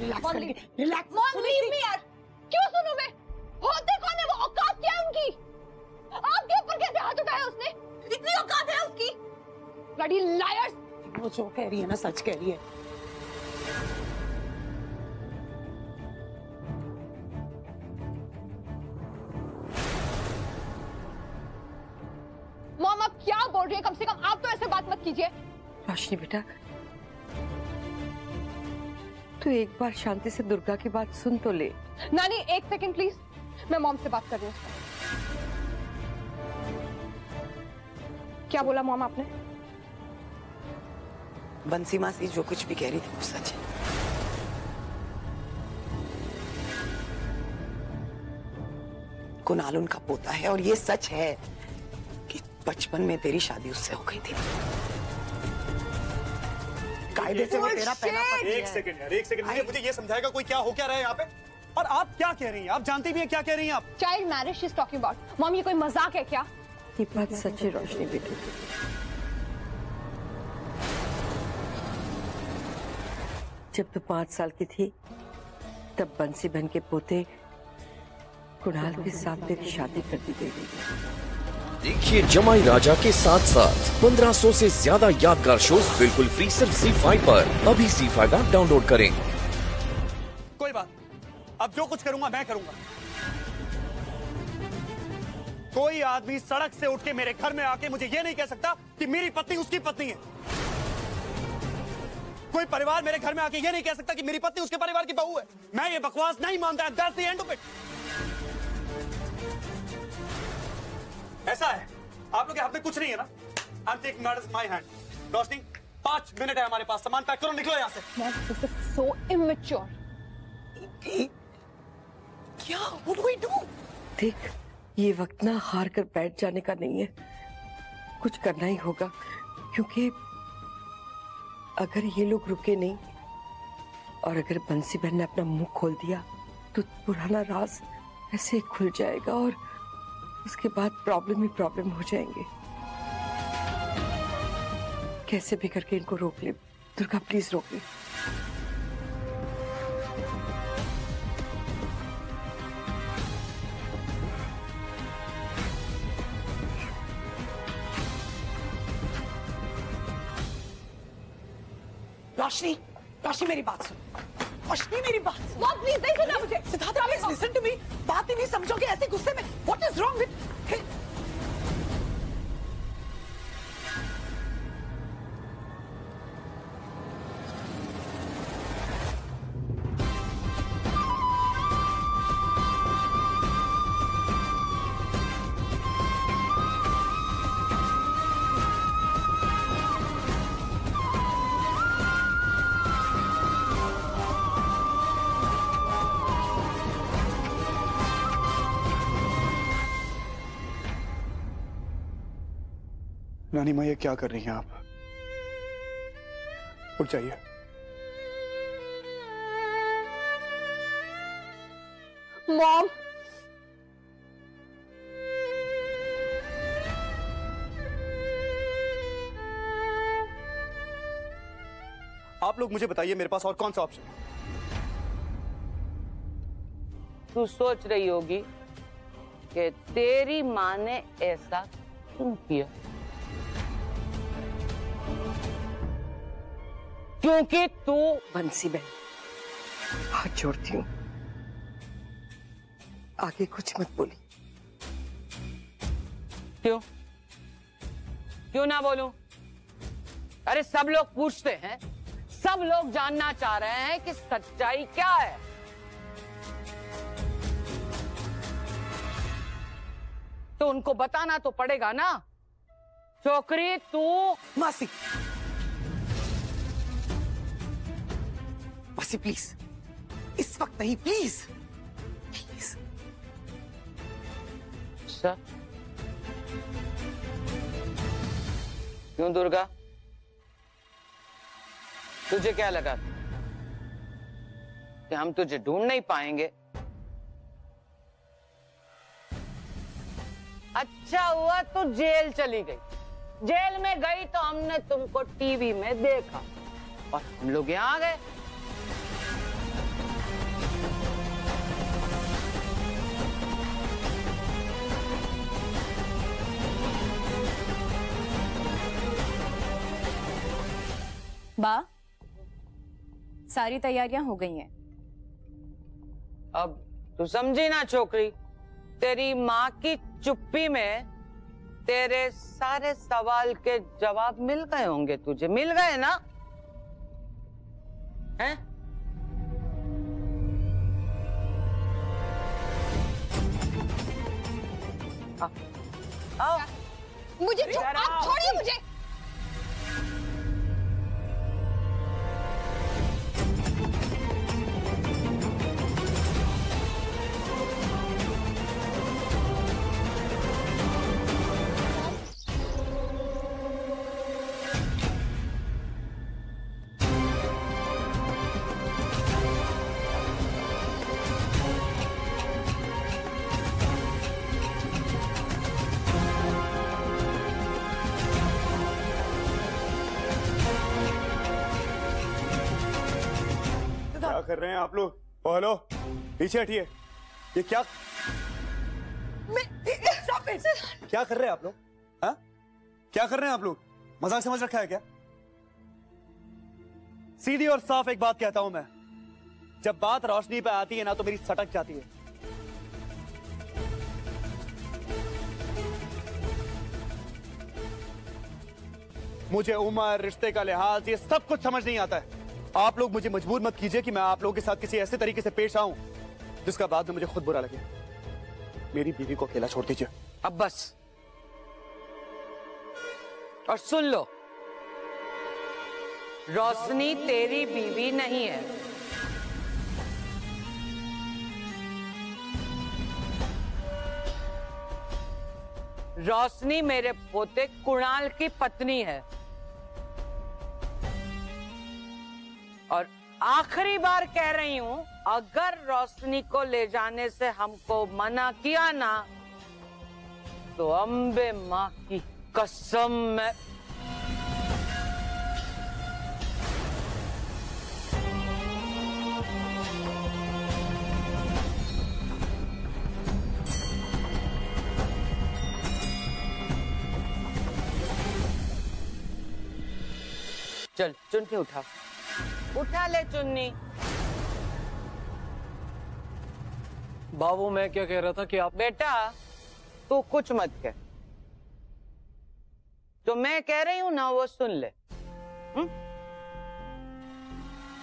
Relax करके, relax. Mom leave me यार, क्यों सुनूं मैं? होते कौन है वो? औकात क्या है उनकी? आपके ऊपर कैसे हाथ उठाया उसने? इतनी औकात है उसकी? Bloody lawyers. वो जो कह रही है ना सच कह रही है। मॉम आप क्या बोल रही है? कम से कम आप तो ऐसे बात मत कीजिए। रोशनी बेटा, तू एक बार शांति से दुर्गा की बात सुन तो ले। नानी एक सेकंड प्लीज, मैं मॉम से बात कर रही हूँ। क्या बोला मॉम आपने? बंसी मासी जो कुछ भी कह रही थी वो सच है। कुणाल उनका पोता है और ये सच है कि बचपन में तेरी शादी उससे हो गई थी। कायदे से वो तेरा पहला पति है। एक सेकंड यार, एक सेकंड। मुझे ये समझाएगा कोई क्या हो क्या रहा है यहाँ पे? और आप क्या कह रही हैं? आप जानती भी हैं क्या कह रही हैं आप? Child marriage she is talking about. Mom ये कोई मजाक है क्या? ये बात सच है रोशनी बेटी। जब तू 5 साल की थी तब बंसी बहन के पोते कुणाल के साथ तेरी शादी कर दी गई। देखिए जमाई राजा के साथ साथ 1500 से ज्यादा यादगार शोज बिल्कुल फ्री सिर्फ ZEE5 पर। अभी ZEE5 ऐप डाउनलोड करें। कोई बात, अब जो कुछ करूंगा मैं करूंगा। कोई आदमी सड़क से उठ के मेरे घर में आके मुझे ये नहीं कह सकता कि मेरी पत्नी उसकी पत्नी है। कोई परिवार मेरे घर में आके ये नहीं कह सकता कि मेरी पत्नी उसके परिवार की बहू है। मैं ये बकवास नहीं मानता। That's the end of it। ऐसा है, आप लोग के हाथ में कुछ नहीं है ना? I'm taking matters in my hand। Roshni 5 minute है हमारे पास, सामान पैक करो, निकलो यहाँ से। Mom, this is so immature। क्या? What do we do? देख, ये वक्त ना हार कर बैठ जाने का नहीं है, कुछ करना ही होगा। क्योंकि अगर ये लोग रुके नहीं और अगर बंसी बहन ने अपना मुंह खोल दिया तो पुराना राज ऐसे खुल जाएगा और उसके बाद प्रॉब्लम ही प्रॉब्लम हो जाएंगे। कैसे भी करके इनको रोक ले दुर्गा, प्लीज रोक ले। रोशनी, रोशनी मेरी बात सुन। रोशनी मेरी बात सुन। मॉम प्लीज नहीं सुनना मुझे। Siddharth please listen to me. बात ही नहीं समझोगे ऐसे गुस्से में? व्हाट इज रॉन्ग विद नानी माँ, ये क्या कर रही हैं आप? उठ जाइए। मॉम, आप लोग मुझे बताइए मेरे पास और कौन सा ऑप्शन है? तू सोच रही होगी कि तेरी माँ ने ऐसा क्यों किया? क्योंकि तू बंसी बहन, हाथ जोड़ती हूँ, आगे कुछ मत बोली। क्यों क्यों ना बोलूं? अरे सब लोग पूछते हैं, सब लोग जानना चाह रहे हैं कि सच्चाई क्या है। तो उनको बताना तो पड़ेगा ना। छोकरी तू मासी, मासी प्लीज, इस वक्त नहीं, प्लीज प्लीज। सर क्यों दुर्गा, तुझे क्या लगा कि हम तुझे ढूंढ नहीं पाएंगे? अच्छा हुआ तू जेल चली गई। जेल में गई तो हमने तुमको टीवी में देखा और हम लोग यहाँ आ गए। बा, सारी तैयारियां हो गई हैं। अब तू समझी ना छोकरी, तेरी माँ की चुप्पी में तेरे सारे सवाल के जवाब मिल गए होंगे, तुझे मिल गए ना? हैं? आओ। मुझे आप छोड़िए मुझे। क्या कर रहे हैं आप लोग? ओ हेलो, पीछे हटिए। ये क्या क्या कर रहे हैं आप लोग? हाँ, क्या कर रहे हैं आप लोग? मजाक समझ रखा है क्या? सीधी और साफ एक बात कहता हूं मैं, जब बात रोशनी पे आती है ना तो मेरी सटक जाती है। मुझे उम्र, रिश्ते का लिहाज, ये सब कुछ समझ नहीं आता है। आप लोग मुझे मजबूर मत कीजिए कि मैं आप लोगों के साथ किसी ऐसे तरीके से पेश आऊं जिसका बाद में मुझे खुद बुरा लगे। मेरी बीवी को अकेला छोड़ दीजिए। अब बस। और सुन लो, रोशनी तेरी बीवी नहीं है। रोशनी मेरे पोते कुणाल की पत्नी है। और आखिरी बार कह रही हूं, अगर रोशनी को ले जाने से हमको मना किया ना तो अम्बे मां की कसम मैं चल चुन्नी उठा, उठा ले चुन्नी। बाबू मैं क्या कह रहा था कि आप बेटा तू कुछ मत कह, जो मैं कह रही हूं ना वो सुन ले।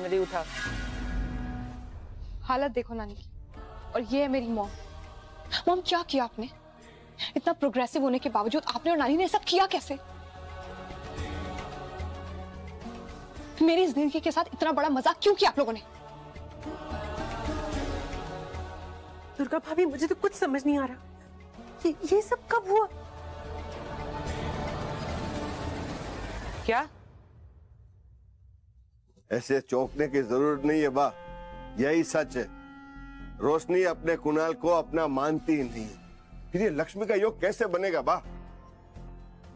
मेरी उठा। हालत देखो नानी की, और ये है मेरी मॉम। मॉम क्या किया आपने? इतना प्रोग्रेसिव होने के बावजूद आपने और नानी ने सब किया कैसे? मेरी जिंदगी के साथ इतना बड़ा मजाक क्यों किया आप लोगों ने? दुर्गा भाभी, मुझे तो कुछ समझ नहीं आ रहा। ये सब कब हुआ? क्या? ऐसे चौंकने की जरूरत नहीं है बा, यही सच है। रोशनी अपने कुणाल को अपना मानती ही नहीं है। फिर ये लक्ष्मी का योग कैसे बनेगा बा?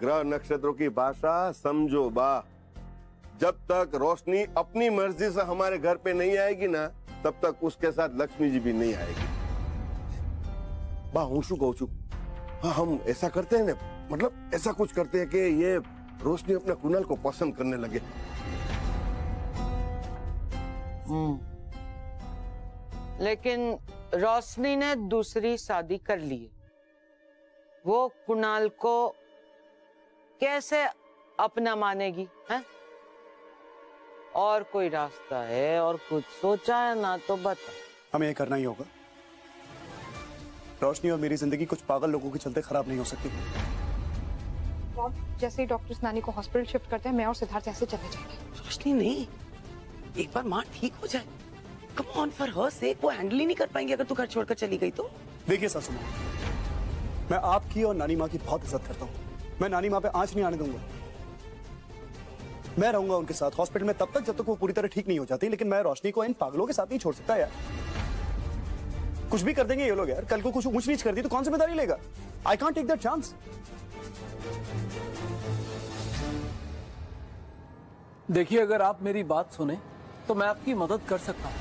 ग्रह नक्षत्रों की भाषा समझो बा। जब तक रोशनी अपनी मर्जी से हमारे घर पे नहीं आएगी ना, तब तक उसके साथ लक्ष्मी जी भी नहीं आएगी। बा हूं शू कहूं छू, हाँ हम ऐसा करते हैं ना, मतलब ऐसा कुछ करते हैं कि ये रोशनी अपने कुणाल को पसंद करने लगे। लेकिन रोशनी ने दूसरी शादी कर ली है। वो कुणाल को कैसे अपना मानेगी? हैं? और कोई रास्ता है और कुछ सोचा है ना तो बता। हमें ये करना ही होगा। रोशनी और मेरी जिंदगी कुछ पागल लोगों के चलते खराब नहीं हो सकती। मॉम, जैसे ही डॉक्टर्स नानी को हॉस्पिटल शिफ्ट करते हैं, मैं और सिद्धार्थ ऐसे चले जाएंगे। रोशनी नहीं, एक बार माँ ठीक हो जाए। कम ऑन, फॉर हर सेक। वो हैंडल ही नहीं कर पाएंगे अगर तू घर छोड़कर चली गई तो। देखिए सासू माँ, मैं आपकी और नानी माँ की बहुत इज्जत करता हूँ। मैं नानी माँ पे आंच नहीं आने दूंगा। मैं रहूंगा उनके साथ हॉस्पिटल में तब तक जब तक वो पूरी तरह ठीक नहीं हो जाती, लेकिन मैं रोशनी को इन पागलों के साथ नहीं छोड़ सकता यार। कुछ भी कर देंगे ये लोग यार। कल को कुछ ऊंच नीच कर दी तो कौन जिम्मेदारी लेगा? I can't take that chance. देखिए, अगर आप मेरी बात सुने तो मैं आपकी मदद कर सकता हूँ।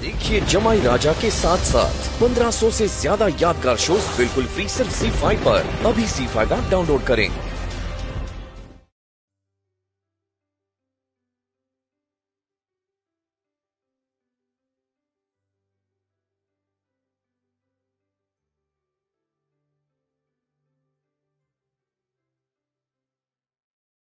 देखिए जमाई राजा के साथ साथ 1500 से ज्यादा यादगार शोज बिल्कुल फ्री सिर्फ ZEE5 पर। अभी ZEE5 ऐप डाउनलोड करें।